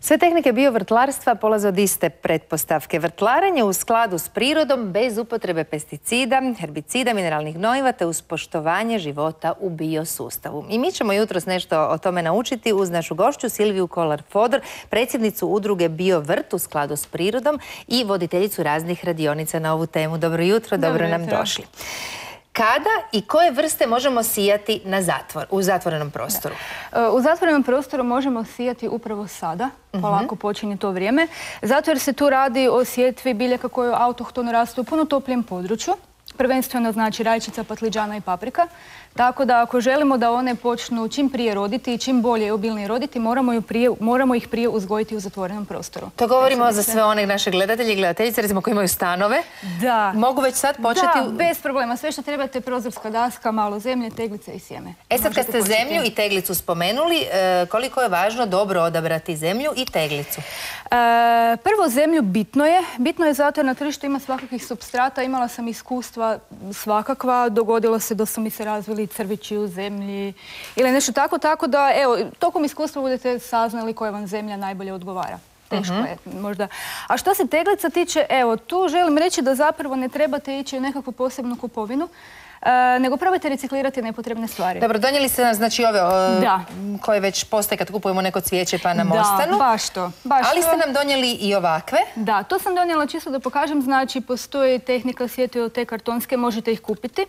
Sve tehnike biovrtlarstva polaze od iste pretpostavke. Vrtlarenje u skladu s prirodom bez upotrebe pesticida, herbicida, mineralnih gnojiva te uz poštovanje života u biosustavu. I mi ćemo jutros nešto o tome naučiti uz našu gošću Silviju Kolar-Fodor, predsjednicu udruge BioVrt u skladu s prirodom i voditeljicu raznih radionica na ovu temu. Dobro jutro, dobro nam došli. Kada i koje vrste možemo sijati u zatvorenom prostoru? U zatvorenom prostoru možemo sijati upravo sada, polako počinje to vrijeme, zato jer se tu radi o sjetvi biljaka koje autohtono rastu u puno toplijem području, prvenstveno znači rajčica, patliđana i paprika. Tako da ako želimo da one počnu čim prije roditi i čim bolje i obilnije roditi, moramo ih prije uzgojiti u zatvorenom prostoru. To govorimo za sve one naše gledatelje i gledateljice, recimo koji imaju stanove. Da. Mogu već sad početi? Da, bez problema. Sve što trebate, prozorska daska, malo zemlje, teglice i sjeme. Sad kad ste zemlju i teglicu spomenuli, koliko je važno dobro odabrati zemlju i teglicu? Prvo, zemlju bitno je. Bitno je zato jer na tržištu ima svakakvih supstrata. Imala sam iskustva svakakva. Dogodilo se da su mi se razvili crvići u zemlji ili nešto tako. Tako da, evo, tokom iskustva budete saznali koja vam zemlja najbolje odgovara. Teško je možda. A što se teglica tiče, evo, tu želim reći da zapravo ne trebate ići u nekakvu posebnu kupovinu, nego probajte reciklirati nepotrebne stvari. Dobro, donijeli ste nam znači ove koje već postoje kad kupujemo neko cvijeće pa nam ostanu. Da, baš to. Ali ste nam donijeli i ovakve? Da, to sam donijela čisto da pokažem, znači postoji tehnika sjetve od te kartonske, možete ih kupiti.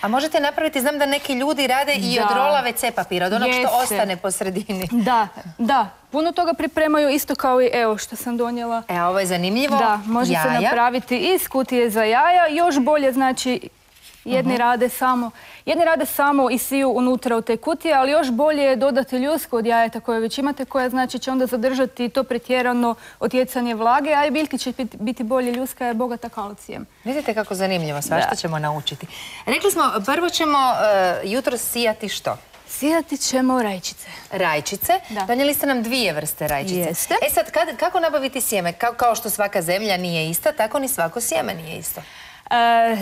A možete napraviti, znam da neki ljudi rade i od rola WC papira, od onog što ostane po sredini. Da. Puno toga pripremaju, isto kao i evo što sam donijela. Ovo je zanimljivo. Da, može se napraviti iz kutije za jaja. Još bolje, znači, jedni rade samo i siju unutra u te kutije, ali još bolje je dodati ljusku od jajeta koje već imate, koja znači će onda zadržati to pretjerano otjecanje vlage, a i biljki će biti bolje, ljuska je bogata kalcijem. Vidite kako zanimljivo, svašta ćemo naučiti. Rekli smo, prvo ćemo jutro sijati što? Sijati ćemo rajčice. Rajčice? Donijeli ste nam 2 vrste rajčice. Jeste. Sad, kako nabaviti sjeme? Kao što svaka zemlja nije ista, tako ni svako sjeme nije isto.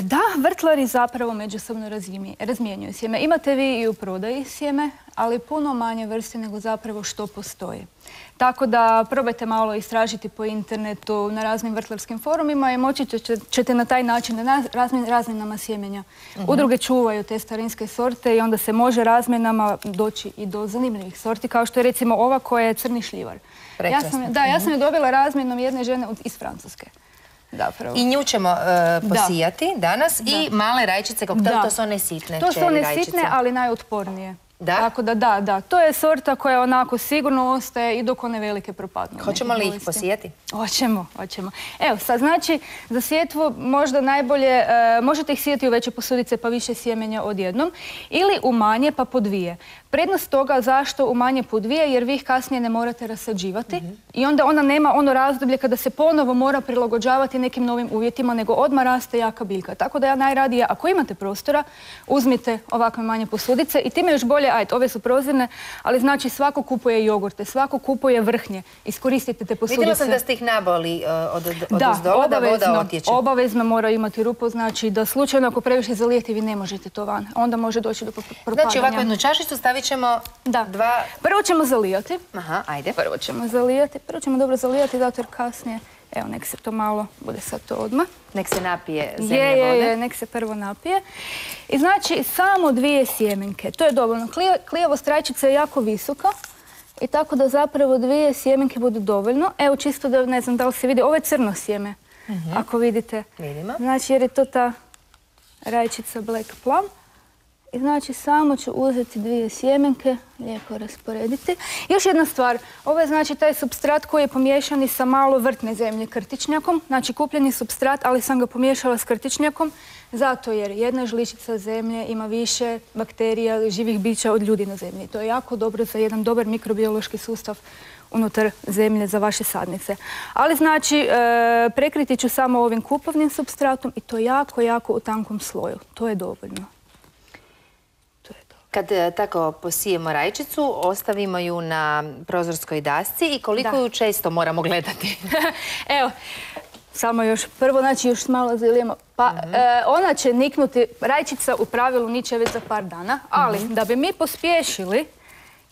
Da, vrtlari zapravo međusobno razmjenjuju sjeme. Imate vi i u prodaji sjeme, ali puno manje vrste nego zapravo što postoji. Tako da probajte malo istražiti po internetu na raznim vrtlarskim forumima i moći ćete na taj način na razmjenama sjemenja. Udruge čuvaju te starinske sorte i onda se može razmjenama doći i do zanimljivih sorti, kao što je recimo ova koja je crni šljivar. Ja sam je dobila razmjenom jedne žene iz Francuske. I nju ćemo posijati danas i male rajčice, to su one sitne. To su one sitne, ali najotpornije. Tako da, to je sorta koja onako sigurno ostaje i dok one velike propadnu. Hoćemo li ih posijati? Hoćemo. Evo, sad znači za sjetvu možda najbolje, možete ih sijati u veće posudice pa više sjemenja odjednom ili u manje pa po 2. Prednost toga zašto u manje po 2, jer vi ih kasnije ne morate rasađivati i onda ona nema ono razdoblje kada se ponovo mora prilagođavati nekim novim uvjetima, nego odmah raste jaka biljka. Tako da ja najradije, ako imate prostora, uzmite ovakve manje posudice i time još bolje, ove su prozirne, ali znači svako kupuje jogurte, svako kupuje vrhnje. Iskoristite te posudice. Vidjela sam da ste ih naboli od uzdola, da voda otječe. Obavezno mora imati rupu, znači da slučajno ako previše zalijete vi ne možete to van. Onda može doći do propadanja. Znači ovakvu jednu čašicu stavit ćemo 2... Prvo ćemo zalijati. Ajde. Prvo ćemo dobro zalijati, zato jer kasnije, evo, nek se to malo, bude sad to odmah. Nek se napije zemlje vode. Nek se prvo napije. I znači samo 2 sjemenke, to je dovoljno. Klijavost rajčice je jako visoka i tako da zapravo 2 sjemenke budu dovoljno. Evo, čisto da ne znam da li se vidi, ovo je crno sjeme, ako vidite. Vidimo. Znači jer je to ta rajčica Black Plum. I znači samo ću uzeti 2 sjemenke, lijepo rasporediti. Još jedna stvar, ovo je znači taj supstrat koji je pomiješani sa malo vrtne zemlje krtičnjakom. Znači kupljeni supstrat, ali sam ga pomiješala s krtičnjakom, zato jer jedna žličica zemlje ima više bakterija, živih bića od ljudi na zemlji. To je jako dobro za jedan dobar mikrobiološki sustav unutar zemlje za vaše sadnice. Ali znači prekriti ću samo ovim kupovnim supstratom i to jako u tankom sloju. To je dovoljno. Kad tako posijemo rajčicu, ostavimo ju na prozorskoj dasci i koliko ju često moramo gledati? Evo, samo još prvo, znači još malo zalijemo. Pa ona će niknuti, rajčica u pravilu niče već za par dana, ali da bi mi pospješili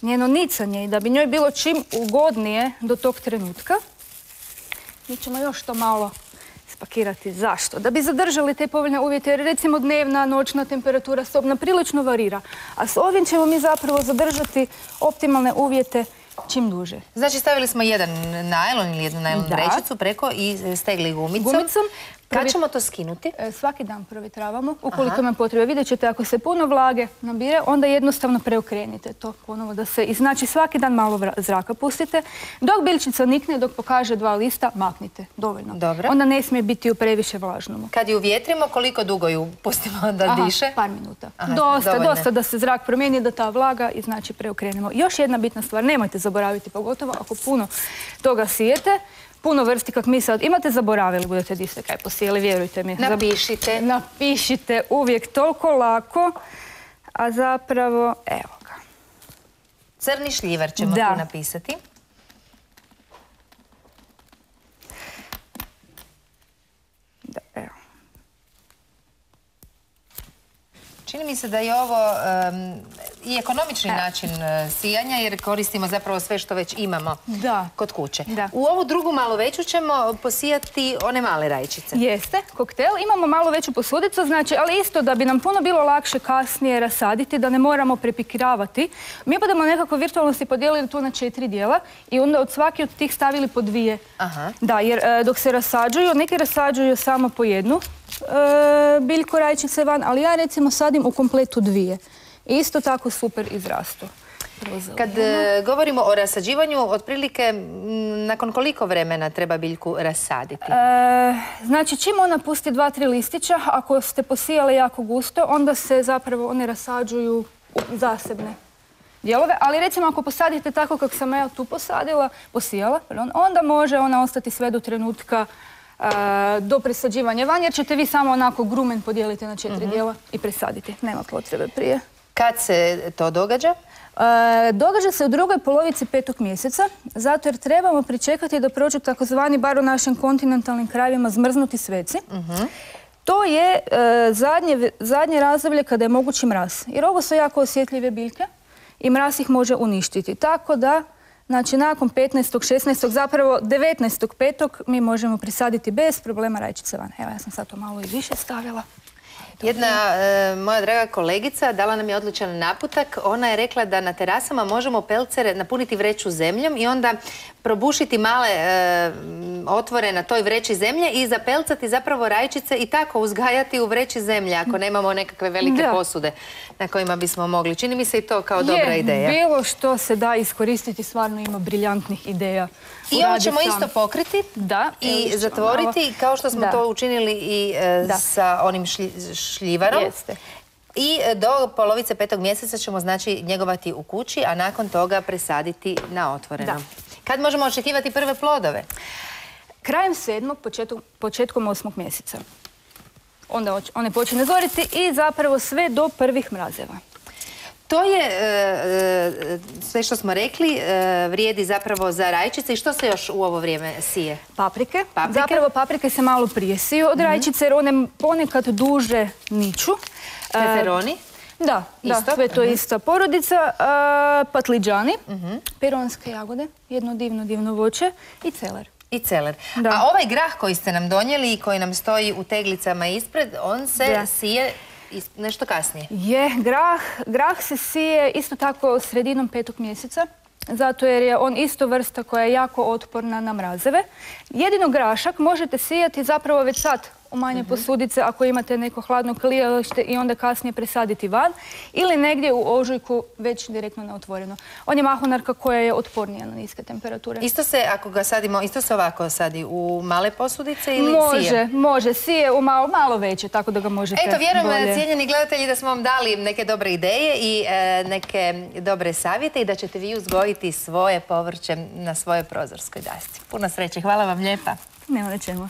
njeno nicanje i da bi njoj bilo čim ugodnije do tog trenutka, mi ćemo još to malo spakirati. Zašto? Da bi zadržali te povoljne uvjete, jer recimo dnevna, noćna temperatura sobna prilično varira. A s ovim ćemo mi zapravo zadržati optimalne uvjete čim duže. Znači stavili smo jedan najlon ili jednu najlon vrećicu preko i stegli gumicom. Kad ćemo to skinuti? Svaki dan provjetravamo, ukoliko ima potrebe. Vidjet ćete, ako se puno vlage nabire, onda jednostavno preokrenite to ponovo da se... Znači svaki dan malo zraka pustite. Dok biljčica nikne, dok pokaže 2 lista, maknite. Dovoljno. Dobro. Onda ne smije biti u previše vlažnom. Kad ju vjetrimo, koliko dugo ju pustimo da diše? Par minuta. Dosta da se zrak promijeni, da ta vlaga i znači preokrenemo. Još jedna bitna stvar, nemojte zaboraviti, pogotovo ako puno toga sijete, puno vrsti kak mi sad imate, zaboravili budete di ste kaj posijeli, vjerujte mi. Napišite. Napišite, uvijek toliko lako, a zapravo, evo ga. Crni šljivar ćemo tu napisati. Da, evo. Čini mi se da je ovo i ekonomični način sijanja, jer koristimo zapravo sve što već imamo kod kuće. U ovu drugu malo veću ćemo posijati one male rajčice. Jeste, koktel. Imamo malo veću posudicu, znači, ali isto da bi nam puno bilo lakše kasnije rasaditi, da ne moramo prepikiravati. Mi budemo nekako virtualno si podijelili tu na 4 dijela i onda od svake od tih stavili po 2. Da, jer dok se rasađuju, neki rasađuju samo po 1 biljku rajčice van, ali ja recimo sadim u kompletu 2. Isto tako super izrastu. Kad govorimo o rasađivanju, otprilike nakon koliko vremena treba biljku rasaditi? Znači, čim ona pusti 2-3 listića, ako ste posijali jako gusto, onda se zapravo one rasađuju u zasebne dijelove. Ali recimo ako posadite tako kako sam ja tu posijala, onda može ona ostati sve do trenutka do presađivanja van, jer ćete vi samo onako grumen podijeliti na 4 dijela i presaditi. Nema potrebe prije. Kad se to događa? Događa se u drugoj polovici 5. mjeseca, zato jer trebamo pričekati da prođu takozvani, bar u našim kontinentalnim krajevima, zmrznuti sveci. To je zadnje razdoblje kada je mogući mraz. Jer ovo su jako osjetljive biljke i mraz ih može uništiti. Tako da, znači, nakon 15. 16. zapravo 19.5. mi možemo presaditi bez problema rajčice van. Evo, ja sam sad to malo i više stavila. Jedna moja draga kolegica dala nam je odličan naputak. Ona je rekla da na terasama možemo pelcere napuniti vreću zemljom i onda probušiti male otvore na toj vreći zemlje i zapelcati zapravo rajčice i tako uzgajati u vreći zemlje ako nemamo nekakve velike posude na kojima bismo mogli. Čini mi se i to kao dobra ideja. Bilo što se da iskoristiti, stvarno ima briljantnih ideja. I ovo ćemo isto pokriti i zatvoriti kao što smo to učinili i sa onim šljivarom. I do polovice 5. mjeseca ćemo znači njegovati u kući, a nakon toga presaditi na otvoreno. Kad možemo očekivati prve plodove? Krajem 7. početkom 8. mjeseca. Onda one počne zoriti i zapravo sve do prvih mrazeva. To je sve što smo rekli, vrijedi zapravo za rajčice. I što se još u ovo vrijeme sije? Paprike. Zapravo paprike se malo prije siju od rajčice jer one ponekad duže niču. Peperoni? Da, sve to je ista porodica. Patliđani, peronske jagode, jedno divno voće i celer. A ovaj grah koji ste nam donijeli i koji nam stoji u teglicama ispred, on se sije nešto kasnije? Grah se sije isto tako sredinom 5. mjeseca, zato jer je on isto vrsta koja je jako otporna na mrazeve. Jedino grašak možete sijati zapravo već sad u manje posudice ako imate neko hladno klijalište i onda kasnije presaditi van ili negdje u ožujku već direktno na otvoreno. On je mahunarka koja je otpornija na niske temperature. Isto se, ako ga sadimo, isto se ovako sadi u male posudice ili sije? Može, sije u malo veće, tako da ga možete bolje. Eto, vjerujem, cijenjeni gledatelji, da smo vam dali neke dobre ideje i neke dobre savjete i da ćete vi uzgojiti svoje povrće na svojoj prozorskoj dasci. Puno sreće, hvala vam lijepa. Nema na čemu.